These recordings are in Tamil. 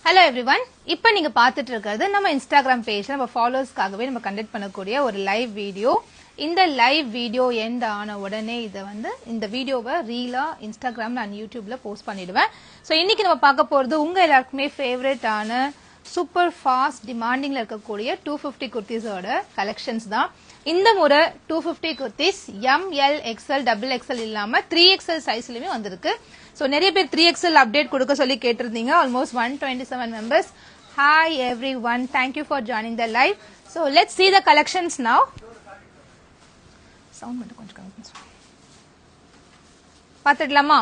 Hello everyone. இப்போ நீங்க பார்த்துட்டு இருக்கிறது நம்ம Instagram பேஜ்ல நம்ம ஃபாலோவர்ஸ்க்காகவே நம்ம கண்டக்ட் பண்ணக்கூடிய ஒரு லைவ் வீடியோ. இந்த லைவ் வீடியோ எண்ட் ஆன உடனே இந்த வீடியோவை ரீலா Instagramல and YouTubeல போஸ்ட் பண்ணிடுவேன். சோ இன்னைக்கு நம்ம பார்க்க போறது உங்க எல்லாருக்குமே ஃபேவரட் ஆன சூப்பர் ஃபாஸ்ட் டிமாண்டிங்ல இருக்கக்கூடிய 250 குர்தீஸோட கலெக்ஷன்ஸ் தான். இந்த முறை 250 kurtis ML XL double XL இல்லாம 3XL சைஸ்லயுமே வந்திருக்கு. So நிறைய பேர் 3XL அப்டேட் கொடுக்க சொல்லி கேட்டிருந்தீங்க. Almost 127 members. Hi everyone. Thank you for joining the live. So let's see the collections now. Sound மட்டும் கொஞ்சம் கம்மி பண்ணுங்க. பாத்துடலாமா?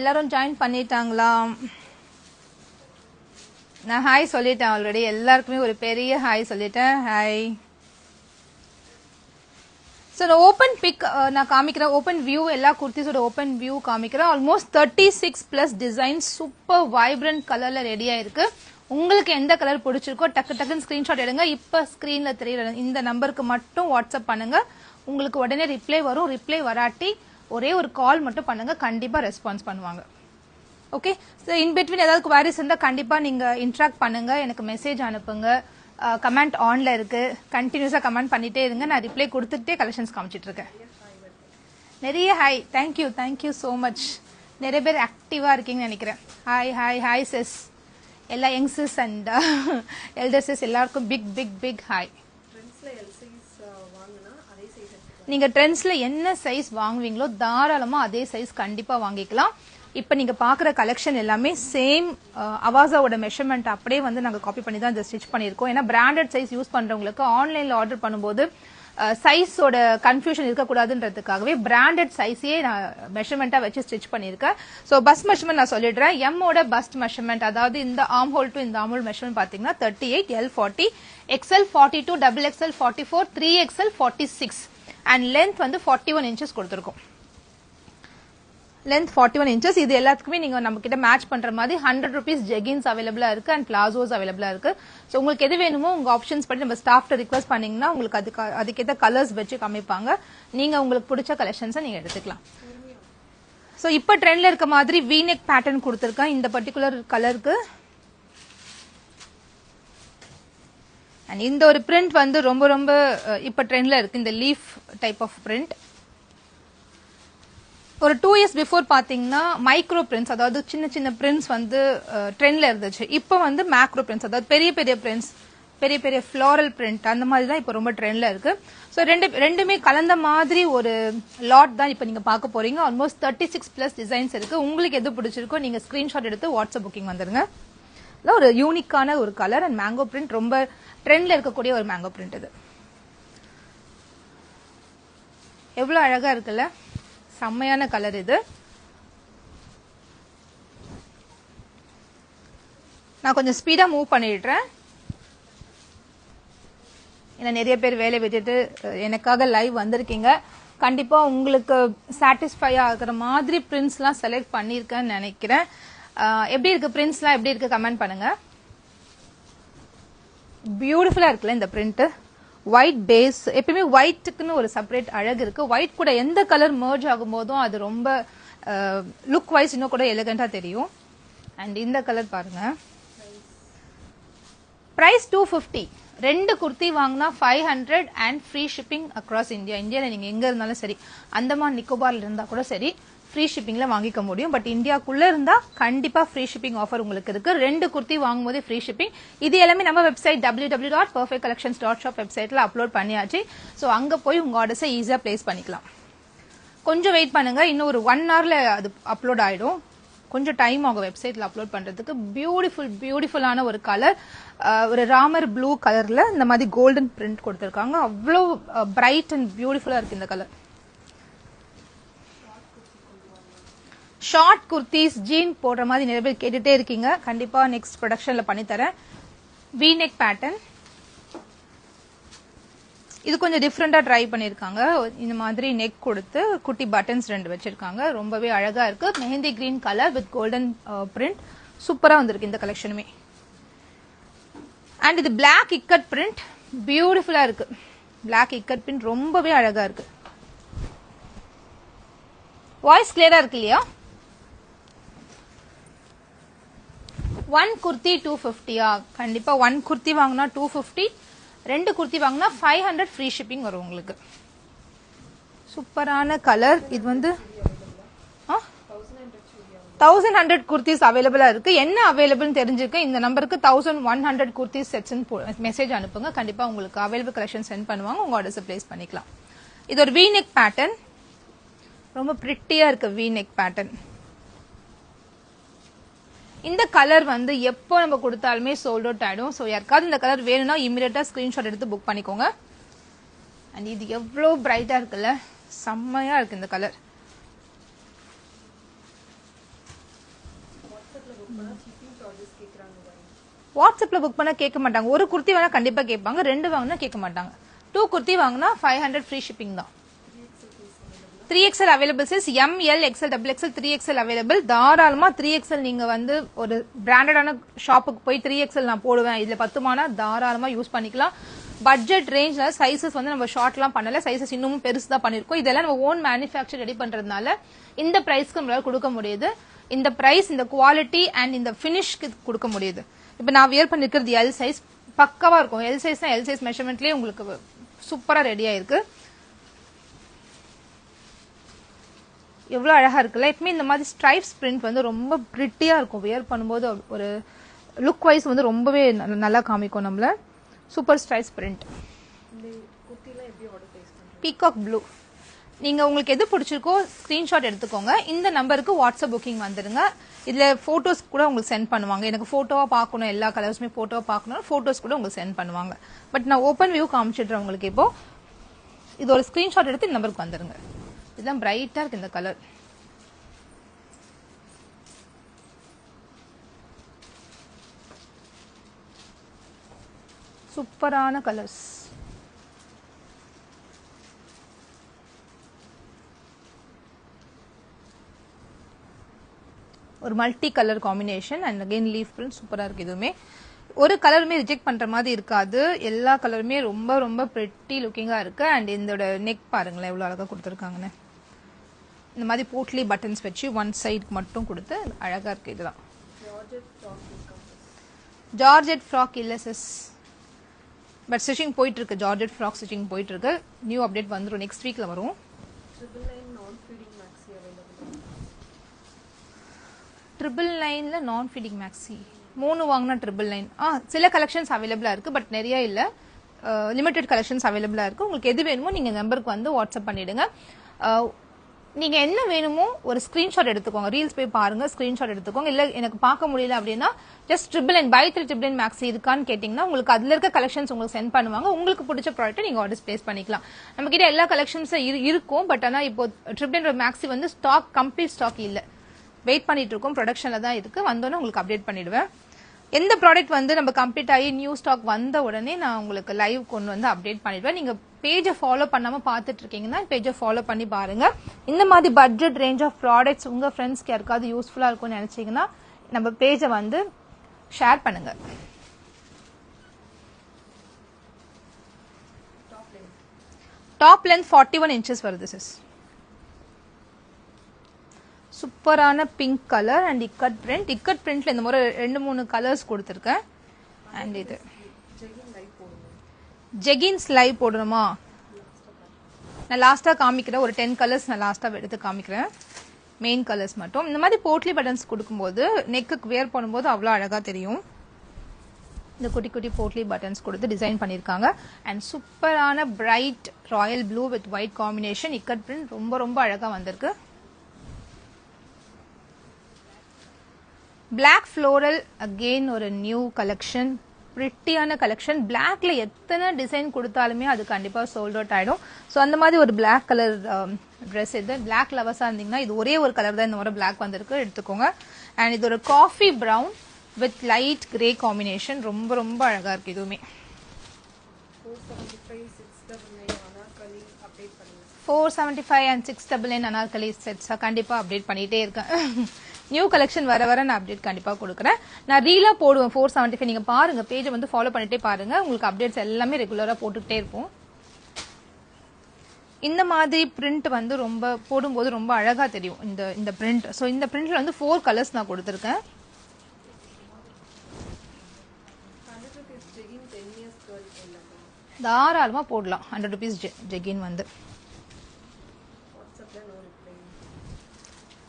எல்லாரும் ஜாயின் பண்ணிட்டாங்களா? நான் ஹாய் சொல்லிட்டேன் ஆல்ரெடி. எல்லாருக்குமே ஒரு பெரிய ஹாய் சொல்லிட்டேன். Hi. So the open pic நான் காமிக்கிறேன். ஓபன் வியூ எல்லா குர்தீஸோட ஓபன் வியூ காமிக்கிறேன். Almost 36 plus design super vibrant கலர்ல ரெடியா இருக்கு. உங்களுக்கு எந்த கலர் பிடிச்சிருக்கோ டக்கு டக்குன்னு ஸ்கிரீன்ஷாட் எடுங்க. இப்ப ஸ்கிரீன்ல தெரியுற இந்த நம்பருக்கு மட்டும் வாட்ஸ்அப் பண்ணுங்க. உங்களுக்கு உடனே ரிப்ளை வரும். ரிப்ளை வராட்டி ஒரே ஒரு கால் மட்டும் பண்ணுங்க. கண்டிப்பா ரெஸ்பான்ஸ் பண்ணுவாங்க. ஓகே. சோ இன் பிட்வீன் ஏதாவது குவாரிஸ் இருந்தா கண்டிப்பா நீங்க இன்டராக்ட் பண்ணுங்க. எனக்கு மெசேஜ் அனுப்புங்க. கமெண்ட் ஆன்ல இருக்கு. கண்டினியூஸா கமெண்ட் பண்ணிட்டே இருங்க. நான் ரிப்ளை கொடுத்துட்டே கலெக்ஷன்ஸ் காமிச்சிட்டு இருக்கேன். நிறைய ஹாய். Thank you so much. நிறைய பேர் ஆக்டிவா இருக்கீங்கன்னு நினைக்கிறேன். Hi hi hi sis. எல்லா young sis and elder sis எல்லாருக்கும் பிக் பிக் பிக் ஹாய். நீங்க ட்ரெண்ட்ஸ்ல என்ன சைஸ் வாங்குவீங்களோ தாராளமா அதே சைஸ் கண்டிப்பா வாங்கிக்கலாம். இப்ப நீங்க பாக்குற கலெக்ஷன் எல்லாமே சேம் அவாசாவோட மெஷர்மெண்ட் அப்படியே நாங்க காப்பி பண்ணி தான் ஸ்டிச் பண்ணிருக்கோம். ஏன்னா பிராண்டட் சைஸ் யூஸ் பண்றவங்களுக்கு ஆன்லைன்ல ஆர்டர் பண்ணும்போது சைஸோட கன்ஃபியூஷன் இருக்கக்கூடாதுன்றதுக்காகவே பிராண்டட் சைஸே நான் மெஷர்மெண்டா வச்சு ஸ்டிச் பண்ணிருக்கேன். சோ பஸ்ட் மெஷர்மெண்ட் நான் சொல்லிடுறேன். எம் ஓட பஸ்ட் மெஷர்மெண்ட் அதாவது இந்த ஆர்ம் ஹோல் டு இந்த ஆர்ம் ஹோல் மெஷர்மெண்ட் பாத்தீங்கன்னா 38, L 40, XL 42, double XL 44, 3XL 46 and length 41 inches கொடுத்திருக்கோம். Length 41 inches. இது எல்லாத்துக்குமே நீங்க நம்ம கிட்ட மேட்ச் பண்ற மாதிரி 100 rupees ஜெகின்ஸ் அவைலபிளா இருக்கு அண்ட் பிளாசோஸ் அவைலபிளா இருக்கு. சோ உங்களுக்கு எது வேணுமோ உங்க ஆப்ஷன்ஸ் படி நம்ம ஸ்டாஃப்ட ரிக்வெஸ்ட் பண்ணீங்கன்னா உங்களுக்கு அதுக்கேற்ற கலர்ஸ் வச்சு காமிப்பாங்க. நீங்க உங்களுக்கு பிடிச்ச கலெக்ஷன்ஸை நீங்க எடுத்துக்கலாம். சோ இப்ப ட்ரெண்ட்ல இருக்க மாதிரி V-neck பேட்டர்ன் கொடுத்திருக்கேன் இந்த பர்டிகுலர் கலருக்கு. அண்ட் இந்த ஒரு பிரிண்ட் ரொம்ப ரொம்ப இப்ப ட்ரெண்ட்ல இருக்கு. இந்த லீஃப் டைப் ஆஃப் பிரிண்ட். ஒரு 2 years பிஃபோர் பாத்தீங்கன்னா மைக்ரோ பிரிண்ட்ஸ் அதாவது சின்ன சின்ன பிரிண்ட்ஸ் ட்ரெண்ட்ல இருந்துச்சு. இப்ப மேக்ரோ பிரிண்ட்ஸ் அதாவது பெரிய பெரிய பிரிண்ட்ஸ் பெரிய பெரிய ஃபிளாரல் பிரிண்ட் அந்த மாதிரி தான் இப்ப ரொம்ப ட்ரெண்ட்ல இருக்கு. சோ ரெண்டுமே கலந்த மாதிரி ஒரு லாட் தான் இப்ப நீங்க பார்க்க போறீங்க. ஆல்மோஸ்ட் 36 பிளஸ் டிசைன்ஸ் இருக்கு. உங்களுக்கு எது பிடிச்சிருக்கோ நீங்க ஸ்கிரீன்ஷாட் எடுத்து வாட்ஸ்அப் புக்கிங் வந்துருங்க. ஒரு யூனிக்கான ஒரு கலர் அண்ட் மேங்கோ பிரிண்ட் ரொம்ப ட்ரெண்ட்ல இருக்கக்கூடிய ஒரு மேங்கோ பிரிண்ட். இது எவ்வளவு அழகா இருக்குல்ல. செம்மையான கலர் இது. நான் கொஞ்சம் ஸ்பீடா மூவ் பண்ணிடுறேன். ஏன்னா நிறைய பேர் வேலை விட்டுட்டு எனக்காக லைவ் வந்திருக்கீங்க. கண்டிப்பா உங்களுக்கு சாட்டிஸ்ஃபை ஆகிற மாதிரி பிரிண்ட்ஸ் எல்லாம் செலக்ட் பண்ணிருக்கேன்னு நினைக்கிறேன். எப்படி இருக்கு பிரிண்ட்ஸ் எல்லாம் எப்படி இருக்கு கமெண்ட் பண்ணுங்க. பியூட்டிஃபுல்லா இருக்குல்ல இந்த பிரிண்ட். ஒயிட் பேஸ் எப்பயுமே ஒயிட்டுக்குன்னு ஒரு செப்பரேட் அழகு இருக்கு. ஒயிட் கூட எந்த கலர் மர்ஜ் ஆகும் போதும் அது ரொம்ப லுக் வைஸ் இன்னும் கூட எலிகண்டா தெரியும். அண்ட் இந்த கலர் பாருங்க. பிரைஸ் 250. ரெண்டு குர்த்தி வாங்கினா 500 and free shipping across India. இந்தியால நீங்க எங்க இருந்தாலும் சரி, அந்தமான் நிக்கோபார்ல இருந்தா கூட சரி ஃப்ரீ ஷிப்பிங்ல வாங்கிக்க முடியும். பட் இந்தியாக்குள்ள இருந்தா கண்டிப்பா ஃப்ரீ ஷிப்பிங் ஆஃபர் உங்களுக்கு இருக்கு. ரெண்டு குர்த்தி வாங்கும் போதே ஃப்ரீ ஷிப்பிங். இது எல்லாமே நம்ம வெப்சைட் www.perfectcollections.shop வெப்சைட்ல அப்லோட் பண்ணியாச்சு. சோ அங்க போய் உங்க ஆர்டர்ஸை ஈஸியா பிளேஸ் பண்ணிக்கலாம். கொஞ்சம் வெயிட் பண்ணுங்க. இன்னும் ஒரு 1 hourல அது அப்லோட் ஆயிடும். கொஞ்சம் டைம் ஆகும் வெப்சைட்ல அப்லோட் பண்றதுக்கு. பியூட்டிஃபுல்லான ஒரு கலர். ஒரு ராமர் ப்ளூ கலர்ல இந்த மாதிரி கோல்டன் பிரிண்ட் கொடுத்திருக்காங்க. அவ்வளவு பிரைட் அண்ட் பியூட்டிஃபுல்லா இருக்கு இந்த கலர். ஷார்ட் குர்த்திஸ் ஜீன் போடுற மாதிரி நிறைய பேர் கேட்டுட்டே இருக்கீங்க. கண்டிப்பா நெக்ஸ்ட் ப்ரொடக்ஷன்ல பண்ணி தரேன். V-neck pattern. இது கொஞ்சம் டிஃப்ரெண்டா ட்ரை பண்ணிருக்காங்க. இந்த மாதிரி நெக் கொடுத்து குட்டி பட்டன்ஸ் 2 வச்சிருக்காங்க. ரொம்பவே அழகா இருக்கு. Mehndi green colour with golden print. சூப்பரா வந்திருக்கு இந்த கலெக்ஷனுமே. அண்ட் இது பிளாக் இக்கட் பிரிண்ட். பியூட்டிஃபுல்லா இருக்கு. பிளாக் இக்கட் பிரிண்ட் ரொம்பவே அழகா இருக்கு. வாய்ஸ் கிளியரா இருக்கு இல்லையா? 1 kurti 250 கண்டிப்பா 1 kurti வாங்கினா 250, 2 kurti வாங்கினா 500 ஃப்ரீ ஷிப்பிங் வரும் உங்களுக்கு. சூப்பரான கலர். இது வந்து 1100 kurtis அவைலபிளா இருக்கு. என்ன அவைலபிள் தெரிஞ்சிருக்க இந்த நம்பருக்கு 1100 kurtis செட்ஸ் மெசேஜ் அனுப்புங்க. கண்டிப்பா உங்களுக்கு அவைலபிள் கலெக்ஷன் சென்ட் பண்ணுவாங்க. உங்க ஆர்டர்ஸ் பிளேஸ் பண்ணிக்கலாம். இது ஒரு V-neck பேட்டர்ன். ரொம்ப பிரிட்டியா இருக்கு V-neck பேட்டர்ன். இந்த கலர் வந்து எப்போ நம்ம கொடுத்தாலுமே சோல்ட் அவுட் ஆயிடும். ஸோ யாருக்காவது இந்த கலர் வேணும்னா இமீடியட்டா ஸ்கிரீன்ஷாட் எடுத்து புக் பண்ணிக்கோங்க. அண்ட் இது எவ்வளோ பிரைட்டா இருக்குல்ல, செம்மையா இருக்கு இந்த கலர். வாட்ஸ்அப்ல புக் பண்ணா கேட்க மாட்டாங்க. ஒரு குர்த்தி வேணா கண்டிப்பா கேட்பாங்க, 2 வாங்கினா கேட்க மாட்டாங்க. 2 குர்த்தி வாங்கினா 500 ஃப்ரீ ஷிப்பிங் தான். 3XL available size ML XL XXL 3XL available. தாராளமா 3XL நீங்க வந்து ஒரு பிராண்டடான ஷாப்புக்கு போய் 3XL நான் போடுவேன் இதுல 10 தாராளமா யூஸ் பண்ணிக்கலாம். பட்ஜெட் ரேஞ்ச்ல சைசஸ் வந்து நம்ம ஷார்ட்லாம் பண்ணல, சைசஸ் இன்னமும் பெருசு தான் பண்ணிருக்கோம். இதெல்லாம் நம்ம ஓன் மேனுஃபேக்சர் ரெடி பண்றதுனால இந்த பிரைஸ்க்கு நம்மளால கொடுக்க முடியுது. இந்த பிரைஸ், இந்த குவாலிட்டி அண்ட் இந்த பினிஷ்க்கு கொடுக்க முடியுது. இப்ப நான் வியர் பண்ணிருக்கிறது எல் சைஸ், பக்கவா இருக்கும். எல் சைஸ்னா எல் சைஸ் மெஷர்மெண்ட்லயே உங்களுக்கு சூப்பரா ரெடியா இருக்கு. எவ்வளவு அழகா இருக்குல்ல. எப்பவுமே இந்த மாதிரி ஸ்ட்ரைப்ஸ் பிரிண்ட் வந்து ரொம்ப பிரிட்டியா இருக்கும். வியர் பண்ணும்போது ஒரு லுக் வைஸ் வந்து ரொம்பவே நல்லா காமிக்கும் நம்மள. Super stripes print. Peacock blue. நீங்க உங்களுக்கு எது பிடிச்சிருக்கோ ஸ்கிரீன்ஷாட் எடுத்துக்கோங்க. இந்த நம்பருக்கு வாட்ஸ்அப் புக்கிங் வந்துருங்க. இதுல போட்டோஸ் கூட உங்களுக்கு சென்ட் பண்ணுவாங்க. எனக்கு போட்டோவா பார்க்கணும், எல்லா கலர்ஸுமே போட்டோவா பார்க்கணும், போட்டோஸ் கூட உங்களுக்கு சென்ட் பண்ணுவாங்க. பட் நான் ஓப்பன் வியூ காமிச்சிடுறேன் உங்களுக்கு. இப்போ இது ஒரு ஸ்கிரீன்ஷாட் எடுத்து இந்த நம்பருக்கு வந்துருங்க. இதெல்லாம் பிரைட்டா இருக்கு இந்த கலர். சூப்பரான கலர்ஸ். ஒரு multi colour combination and again leaf print சூப்பரா இருக்கு. இதுவுமே ஒரு கலருமே ரிஜெக்ட் பண்ற மாதிரி இருக்காது. எல்லா கலருமே ரொம்ப ரொம்ப பிரிட்டி லுக்கிங்கா இருக்கு. அண்ட் இதோட நெக் பாருங்களேன் எவ்வளவு அழகா கொடுத்துருக்காங்கன்னு. இந்த மாதிரி போட்லி பட்டன்ஸ் வச்சு ஒன் சைடுக்கு மட்டும் கொடுத்து அழகா இருக்கு. இதுதான் ஜார்ஜெட் ஃப்ராக் இல்ல சிஸ், பட் ஸ்டிச்சிங் போயிட்டு இருக்கு. ஜார்ஜெட் ஃப்ராக் ஸ்டிச்சிங் போயிட்டு இருக்கு. நியூ அப்டேட் வந்துடும், நெக்ஸ்ட் வீக்ல வரும். ட்ரிபிள் நைன்ல நான் ஃபீடிங் மேக்ஸி 3 வாங்கினா 999. சில கலெக்ஷன்ஸ் அவைலபிளா இருக்கு, பட் நிறைய இல்ல. லிமிடெட் கலெக்ஷன்ஸ் அவைலபிளா இருக்கு. உங்களுக்கு எது வேணுமோ நீங்க நம்பருக்கு வந்து வாட்ஸ்அப் பண்ணிடுங்க. நீங்க என்ன வேணுமோ ஒரு ஸ்கிரீன்ஷாட் எடுத்துக்கோங்க. ரீல்ஸ் போய் பாருங்க, ஸ்கிரீன்ஷாட் எடுத்துக்கோங்க. இல்ல எனக்கு பார்க்க முடியல அப்படின்னா ஜஸ்ட் 999 பை 399 மேக்ஸி இருக்கான்னு கேட்டீங்கன்னா உங்களுக்கு அதுல இருக்க கலெக்ஷன்ஸ் உங்களுக்கு சென்ட் பண்ணுவாங்க. உங்களுக்கு பிடிச்ச ப்ராடக்ட் நீங்க ஆர்டர்ஸ் பிளேஸ் பண்ணிக்கலாம். நம்ம கிட்ட எல்லா கலெக்ஷன்ஸும் இருக்கும், பட் ஆனா இப்போ 999 மேக்ஸி வந்து ஸ்டாக் கம்ப்ளீட் ஸ்டாக் இல்ல. வெயிட் பண்ணிட்டு இருக்கோம், ப்ரொடக்ஷன்ல தான் இருக்கு. வந்தோன்னே உங்களுக்கு அப்டேட் பண்ணிடுவேன். எந்த ப்ராடக்ட் வந்து நம்ம கம்ப்ளீட் ஆகி நியூ ஸ்டாக் வந்த உடனே நான் உங்களுக்கு லைவ் கொண்டு வந்து அப்டேட் பண்ணிடுவேன். நீங்க பேஜை ஃபாலோ பண்ணாம பாத்துட்டு இருக்கீங்கன்னா பேஜை ஃபாலோ பண்ணி பாருங்க. இந்த மாதிரி பட்ஜெட் ரேஞ்ச் ஆஃப் ப்ராடக்ட்ஸ் உங்க ஃப்ரெண்ட்ஸ்க்கு யாருக்காவது யூஸ்ஃபுல்லா இருக்கும்னு நினைச்சீங்கன்னா நம்ம பேஜை வந்து ஷேர் பண்ணுங்க. டாப் லென்த் 41 inches வருது சிஸ். சூப்பரான pink colour and ikat print. Ikat பிரிண்ட்ல இந்த மாதிரி 2-3 கலர்ஸ் கொடுத்துருக்கேன். அண்ட் இது ஜெகின்ஸ் லைவ் போடணுமா? நான் லாஸ்டா காமிக்கிறேன். ஒரு 10 கலர்ஸ் நான் லாஸ்டா எடுத்து காமிக்கிறேன். மெயின் கலர்ஸ் மட்டும். இந்த மாதிரி போட்லி பட்டன்ஸ் கொடுக்கும்போது நெக்குக்கு வேர் பண்ணும்போது அவ்வளோ அழகா தெரியும். இந்த குட்டி குட்டி போட்லி பட்டன்ஸ் கொடுத்து டிசைன் பண்ணிருக்காங்க. அண்ட் சூப்பரான bright royal blue with white combination ikat print ரொம்ப ரொம்ப அழகா வந்திருக்கு. பிளாக் ஃப்ளோரல் அகெயின் ஒரு நியூ கலெக்ஷன், பிரிட்டியான கலெக்ஷன். பிளாக்ல எத்தனை டிசைன் கொடுத்தாலுமே அது கண்டிப்பா சோல்ட் அவுட் ஆயிடும். ஸோ அந்த மாதிரி ஒரு பிளாக் கலர் ட்ரெஸ். இது பிளாக் லவர்ஸா இருந்தீங்கன்னா இது ஒரே ஒரு கலர் தான் இந்த மாதிரி பிளாக் வந்திருக்கு, எடுத்துக்கோங்க. அண்ட் இது ஒரு coffee brown with light grey combination. ரொம்ப ரொம்ப அழகா இருக்கு. இதுவுமே 475 and 699 அனார்கலி செட்ஸா கண்டிப்பா அப்டேட் பண்ணிட்டே இருக்கேன். நியூ கலெக்ஷன் வர வர நான் அப்டேட் கண்டிப்பா கொடுக்குறேன். நான் ரீலா போடுவேன் 475. நீங்க பாருங்க, பேஜை வந்து ஃபாலோ பண்ணிட்டே பாருங்க. உங்களுக்கு அப்டேட்ஸ் எல்லாமே ரெகுலரா போட்டுக்கிட்டே இருப்போம். இந்த மாதிரி பிரிண்ட் வந்து ரொம்ப போடும்போது ரொம்ப அழகா தெரியும் இந்த பிரிண்ட். ஸோ இந்த பிரிண்ட்ல வந்து 4 கலர்ஸ் நான் கொடுத்துருக்கேன். தாராளமா போடலாம் 100 rupees ஜெகின் வந்து.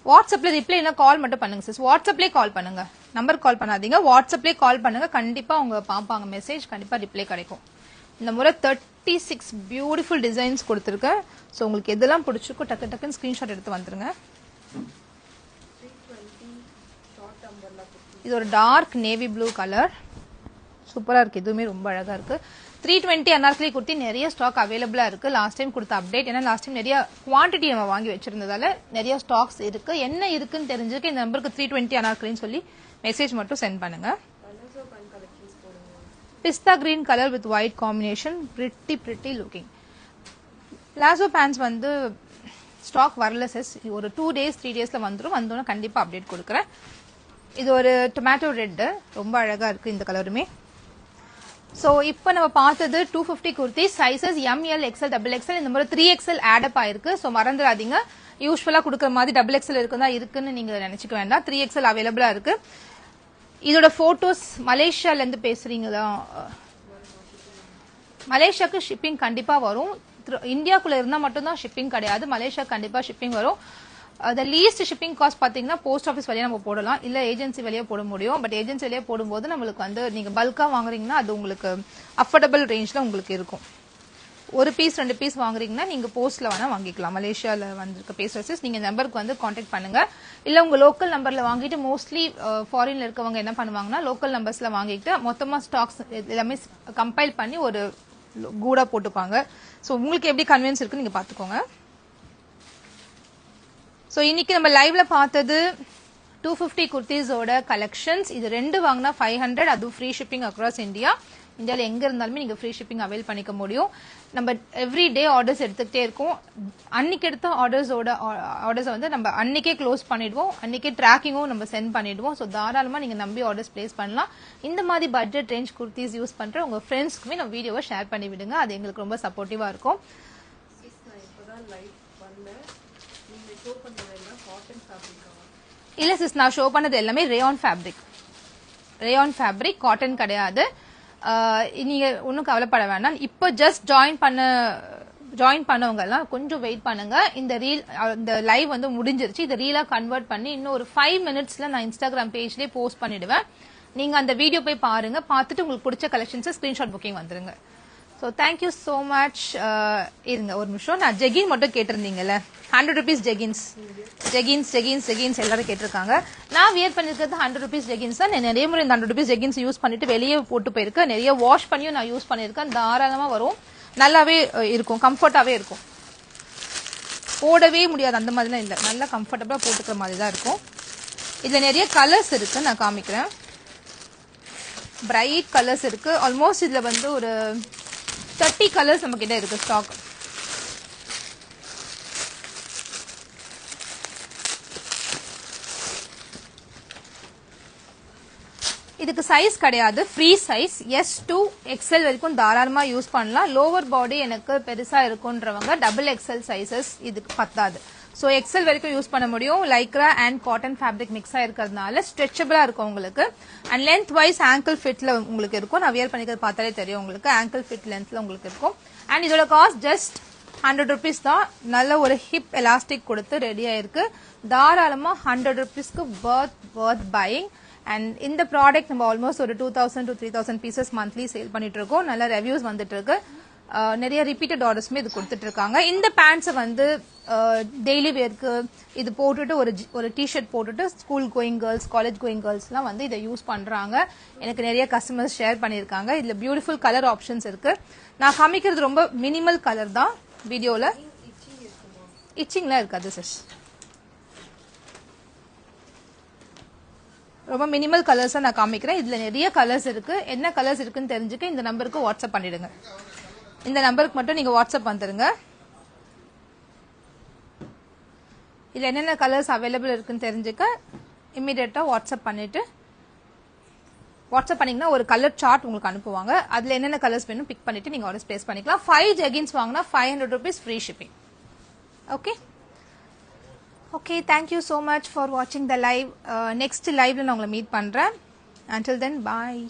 வாட்ஸ்அப்ல ரிப்ளைனா கால் மட்டும் பண்ணுங்க சிஸ். வாட்ஸ்அப்லயே கால் பண்ணுங்க, நம்பர் கால் பண்ணாதீங்க, வாட்ஸ்அப்லயே கால் பண்ணுங்க. கண்டிப்பா அவங்க பாப்பாங்க மெசேஜ், கண்டிப்பா ரிப்ளை கிடைக்கும். இந்த முறை 36 பியூட்டிஃபுல் டிசைன்ஸ் கொடுத்துருக்கேன். ஸோ உங்களுக்கு எதெல்லாம் பிடிச்சிருக்கோ டக்கு டக்குன்னு ஸ்கிரீன்ஷாட் எடுத்து வந்துருங்க. இது ஒரு டார்க் நேவி ப்ளூ கலர், சூப்பரா இருக்கு. இதுவுமே ரொம்ப அழகா இருக்கு. 320 அனார்கலி குர்த்தி நிறைய ஸ்டாக் அவைலபிளா இருக்கு. லாஸ்ட் டைம் கொடுத்த அப்டேட், ஏன்னா லாஸ்ட் டைம் நிறைய குவான்டிட்டி நம்ம வாங்கி வச்சிருந்ததால நிறைய ஸ்டாக்ஸ் இருக்கு. என்ன இருக்குன்னு தெரிஞ்சுக்க இந்த நம்பருக்கு 320 அனார்கலின்னு சொல்லி மெசேஜ் மட்டும் சென்ட் பண்ணுங்க. Pista green colour with white combination, pretty looking. Palazzo pants வந்து ஸ்டாக் வரல சிஸ். ஒரு 2 days 3 daysல வந்துடும். வந்தோன்னா கண்டிப்பா அப்டேட் கொடுக்குறேன். இது ஒரு டொமேட்டோ ரெட், ரொம்ப அழகா இருக்கு இந்த கலருமே. ஸோ இப்போ நம்ம பார்த்தது 250 kurti sizes ML XL XXL. இந்த மாதிரி 3XL ஆடப் ஆயிருக்கு. ஸோ மறந்துடாதீங்க, யூஸ்வலா கொடுக்குற மாதிரி XXL இருக்குன்னு நீங்க நினைச்சுக்க வேண்டாம். 3XL அவைலபிளா இருக்கு. இதோட போட்டோஸ் மலேசியால இருந்து பேசுறீங்களா? மலேசியாவுக்கு ஷிப்பிங் கண்டிப்பா வரும். இந்தியாக்குள்ள இருந்தா மட்டும்தான் ஷிப்பிங் கிடையாது, மலேசியா கண்டிப்பா ஷிப்பிங் வரும். the least shipping cost பாத்தீங்கன்னா போஸ்ட் ஆஃபீஸ் வழியா நம்ம போடலாம், இல்ல ஏஜென்சி வழியா போட முடியும். பட் ஏஜென்சி வழியா போடும்போது நம்மளுக்கு வந்து நீங்க பல்கா வாங்குறீங்கன்னா அது உங்களுக்கு அஃபோர்டபிள் ரேஞ்ச்ல உங்களுக்கு இருக்கும். ஒரு பீஸ் 2 பீஸ் வாங்குறீங்கன்னா நீங்க போஸ்ட்ல வேணா வாங்கிக்கலாம். மலேசியால வந்திருக்க பேசர்ஸ் நீங்க நம்பருக்கு வந்து கான்டாக்ட் பண்ணுங்க. இல்ல உங்க லோக்கல் நம்பர்ல வாங்கிட்டு, மோஸ்ட்லி ஃபாரின்ல இருக்கவங்க என்ன பண்ணுவாங்கன்னா லோக்கல் நம்பர்ஸ்ல வாங்கிட்டு மொத்தமா ஸ்டாக்ஸ் எல்லாமே கம்பைல் பண்ணி ஒரு கூடா போட்டுப்பாங்க. ஸோ உங்களுக்கு எப்படி கன்வீனியன்ஸ் இருக்குன்னு நீங்க பாத்துக்கோங்க. ஸோ இன்னைக்கு நம்ம லைவ்ல பார்த்தது 250 குர்த்திஸோட கலெக்ஷன்ஸ். இது 2 வாங்கினா 500, அதுவும் ஃப்ரீ ஷிப்பிங் அக்ராஸ் இந்தியா. இந்தியாவில் எங்க இருந்தாலுமே நீங்க ஃப்ரீ ஷிப்பிங் அவைல் பண்ணிக்க முடியும். நம்ம எவ்ரி டே ஆர்டர்ஸ் எடுத்துக்கிட்டே இருக்கோம். அன்னைக்கு எடுத்த ஆர்டர்ஸ் வந்து நம்ம அன்னைக்கே க்ளோஸ் பண்ணிடுவோம், அன்னைக்கே ட்ராக்கிங்கும் நம்ம சென்ட் பண்ணிடுவோம். ஸோ தாராளமா நீங்க நம்பி ஆர்டர்ஸ் பிளேஸ் பண்ணலாம். இந்த மாதிரி பட்ஜெட் ரேஞ்ச் குர்த்திஸ் யூஸ் பண்ற உங்க ஃப்ரெண்ட்ஸ்க்குமே நம்ம வீடியோவை ஷேர் பண்ணி விடுங்க, அது எங்களுக்கு ரொம்ப சப்போர்ட்டிவா இருக்கும். இல்ல சிஸ், நான் ஷோ பண்ணது எல்லாமே ரேயான் ஃபேப்ரிக், காட்டன் கிடையாது. நீங்க ஒன்னும் கவலைப்பட வேண்டாம். இப்போ ஜஸ்ட் ஜாயின் பண்ணவங்க எல்லாம் கொஞ்சம் வெயிட் பண்ணுங்க. இந்த லைவ் வந்து முடிஞ்சிருச்சு. இதை ரீலா கன்வெர்ட் பண்ணி இன்னும் ஒரு 5 minutesல நான் இன்ஸ்டாகிராம் பேஜ்லயே போஸ்ட் பண்ணிடுவேன். நீங்க அந்த வீடியோ போய் பாருங்க, பார்த்துட்டு உங்களுக்கு பிடிச்ச கலெக்ஷன்ஸ் ஸ்கிரீன்ஷாட் புக்கிங் வந்துருங்க. So thank you so much. இருங்க ஒரு நிமிஷம், நான் ஜெகின் மட்டும் கேட்டிருந்தீங்கல்ல, 100 rupees ஜெகின்ஸ் எல்லாரும் கேட்டிருக்காங்க. நான் வியர் பண்ணிருக்கிறது 100 rupees ஜெகின்ஸ் தான். நிறைய முறை இந்த 100 rupees ஜெகின்ஸ் யூஸ் பண்ணிட்டு வெளியே போட்டு போயிருக்கேன். நிறைய வாஷ் பண்ணியும் நான் யூஸ் பண்ணிருக்கேன். தாராளமா வரும், நல்லாவே இருக்கும், கம்ஃபர்டாவே இருக்கும், போடவே முடியாது அந்த மாதிரிலாம் இல்லை, நல்லா கம்ஃபர்டபுளா போட்டுக்கிற மாதிரி தான் இருக்கும். இதுல நிறைய கலர்ஸ் இருக்கு, நான் காமிக்கிறேன். பிரைட் கலர்ஸ் இருக்கு. ஆல்மோஸ்ட் இதுல வந்து ஒரு 30 கலர்ஸ் நம்ம கிட்ட இருக்கு ஸ்டாக். இதுக்கு சைஸ் கிடையாது, free size. S to XL வரைக்கும் தாராளமா யூஸ் பண்ணலாம். லோவர் பாடி எனக்கு பெருசா இருக்குன்றவங்க XXL சைசஸ் இதுக்கு பத்தாது. ஸோ XL வரைக்கும் யூஸ் பண்ண முடியும். Lycra and cotton fabric mix ஆயிருக்கிறதுனால ஸ்ட்ரெச்சபிளா இருக்கும் உங்களுக்கு. அண்ட் லென்த் வைஸ் ஆங்கிள் ஃபிட்ல உங்களுக்கு இருக்கும். நான் வியர் பண்ணிக்கிறது பார்த்தாலே தெரியும் உங்களுக்கு, ஆங்கிள் ஃபிட் லென்த்ல உங்களுக்கு இருக்கும். அண்ட் இதோட காஸ்ட் ஜஸ்ட் 100 rupees தான். நல்ல ஒரு ஹிப் எலாஸ்டிக் கொடுத்து ரெடி ஆயிருக்கு. தாராளமா 100 rupeesக்கு worth buying. அண்ட் இந்த ப்ராடக்ட் நம்ம ஆல்மோஸ்ட் ஒரு 2000 to 3000 பீசஸ் மந்த்லி சேல் பண்ணிட்டு இருக்கோம். நல்ல ரிவ்யூஸ் வந்துட்டு இருக்கு. நிறைய ரிப்பீட்டட் ஆர்டர்ஸ்மே இது கொடுத்துட்டு இருக்காங்க. இந்த பேண்ட்ஸை வந்து டெய்லி வேர்க்கு இது போட்டுட்டு ஒரு டிஷர்ட் போட்டுட்டு school going girls, college going கேர்ள்ஸ்லாம் வந்து இதை யூஸ் பண்றாங்க. எனக்கு நிறைய கஸ்டமர்ஸ் ஷேர் பண்ணியிருக்காங்க. இதுல பியூட்டிஃபுல் கலர் ஆப்ஷன்ஸ் இருக்கு. நான் காமிக்கிறது ரொம்ப மினிமல் கலர் தான் வீடியோல. இச்சிங்லாம் இருக்காது சார், ரொம்ப மினிமல் கலர்ஸ் நான் காமிக்கிறேன். இதுல நிறைய கலர்ஸ் இருக்கு. என்ன கலர்ஸ் இருக்குன்னு தெரிஞ்சுக்க இந்த நம்பருக்கு வாட்ஸ்அப் பண்ணிடுங்க. இந்த நம்பருக்கு மட்டும் நீங்க வாட்ஸ்அப் வந்துருங்க. இதுல என்னென்ன கலர்ஸ் அவைலபிள் இருக்குன்னு தெரிஞ்சுக்க இமீடியட்டா வாட்ஸ்அப் பண்ணிட்டு, வாட்ஸ்அப் பண்ணீங்கன்னா ஒரு கலர் சார்ட் உங்களுக்கு அனுப்புவாங்க. அதுல என்னென்ன கலர்ஸ் வேணும் பிக் பண்ணிட்டு நீங்க ஆர்டர் பிளேஸ் பண்ணிக்கலாம். 5 ஜெகின்ஸ் வாங்கினா 500 rupees free shipping. Okay, thank you so much for watching the live. Next live la na ungala meet pandren. Until then, bye.